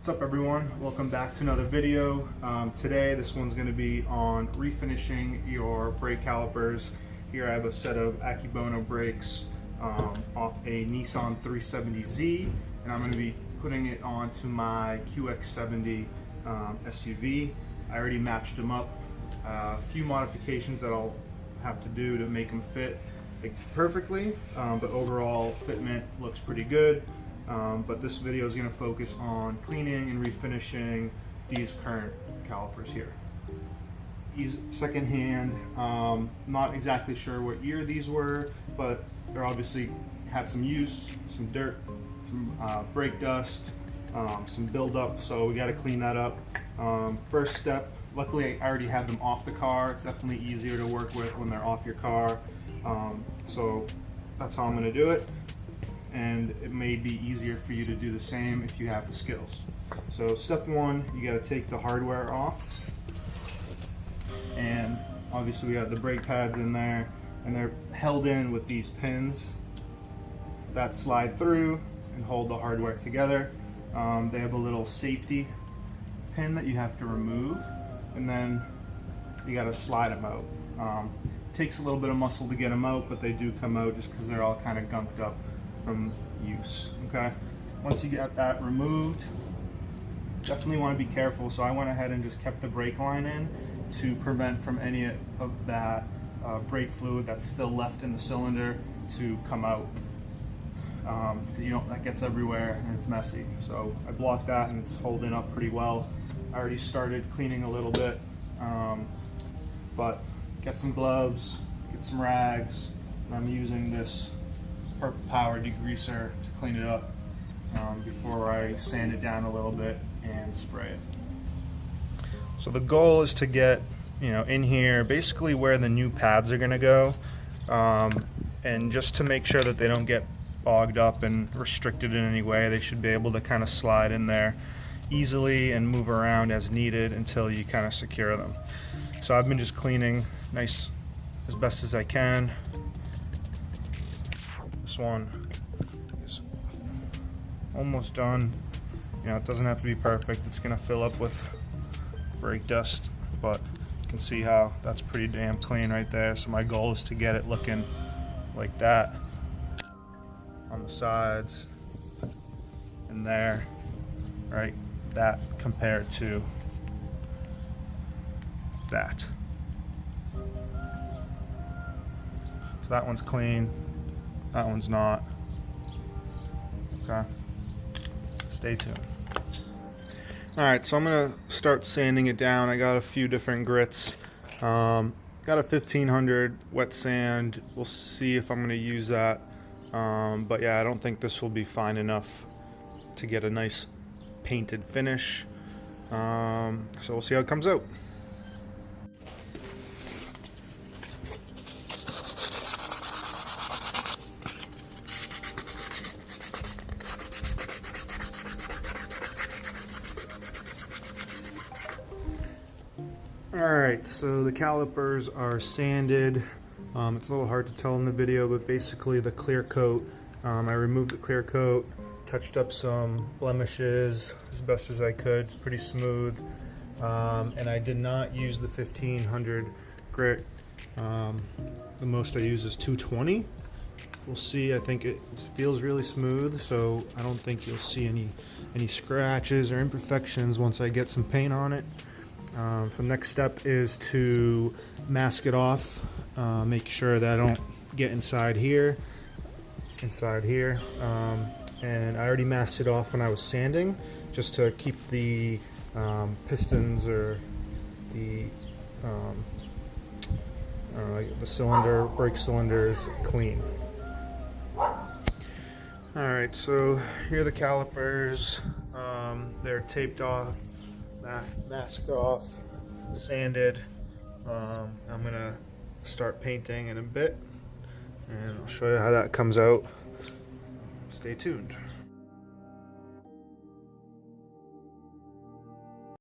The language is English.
What's up everyone? Welcome back to another video. Today this one's going to be on refinishing your brake calipers. Here I have a set of Akebono brakes off a Nissan 370Z, and I'm going to be putting it onto my QX70 SUV. I already matched them up. A few modifications that I'll have to do to make them fit perfectly, but overall fitment looks pretty good. But this video is going to focus on cleaning and refinishing these current calipers here. These secondhand, not exactly sure what year these were, but they're obviously had some use, some dirt, some brake dust, some buildup, so we got to clean that up. First step, luckily I already had them off the car. It's definitely easier to work with when they're off your car, so that's how I'm going to do it. And it may be easier for you to do the same if you have the skills. So step one, you got to take the hardware off, and obviously we have the brake pads in there, and they're held in with these pins that slide through and hold the hardware together. They have a little safety pin that you have to remove, and then you got to slide them out. Takes a little bit of muscle to get them out, but they do come out just because they're all kind of gunked up from use. Okay, once you get that removed, definitely want to be careful. So I went ahead and just kept the brake line in to prevent from any of that brake fluid that's still left in the cylinder to come out. That gets everywhere and it's messy. So I blocked that and it's holding up pretty well. I already started cleaning a little bit, but get some gloves, get some rags, and I'm using this power degreaser to clean it up before I sand it down a little bit and spray it. So the goal is to get in here basically where the new pads are going to go, and just to make sure that they don't get bogged up and restricted in any way. They should be able to kind of slide in there easily and move around as needed until you kind of secure them. So I've been just cleaning nice as best as I can. This one is almost done. It doesn't have to be perfect. It's gonna fill up with brake dust, but you can see how that's pretty damn clean right there. So my goal is to get it looking like that on the sides and there, right? That compared to that. So that one's clean. That one's not. Okay, stay tuned. Alright, so I'm going to start sanding it down. I got a few different grits. Got a 1500 wet sand. We'll see if I'm going to use that. But yeah, I don't think this will be fine enough to get a nice painted finish. So we'll see how it comes out. Alright, so the calipers are sanded. It's a little hard to tell in the video, but basically the clear coat, I removed the clear coat, touched up some blemishes as best as I could. It's pretty smooth, and I did not use the 1500 grit. The most I use is 220. We'll see. I think it feels really smooth, so I don't think you'll see any scratches or imperfections once I get some paint on it. So next step is to mask it off, make sure that I don't get inside here, and I already masked it off when I was sanding, just to keep the pistons or the brake cylinders clean. Alright, so here are the calipers. They're taped off, masked off, sanded. I'm gonna start painting in a bit, and I'll show you how that comes out. Stay tuned.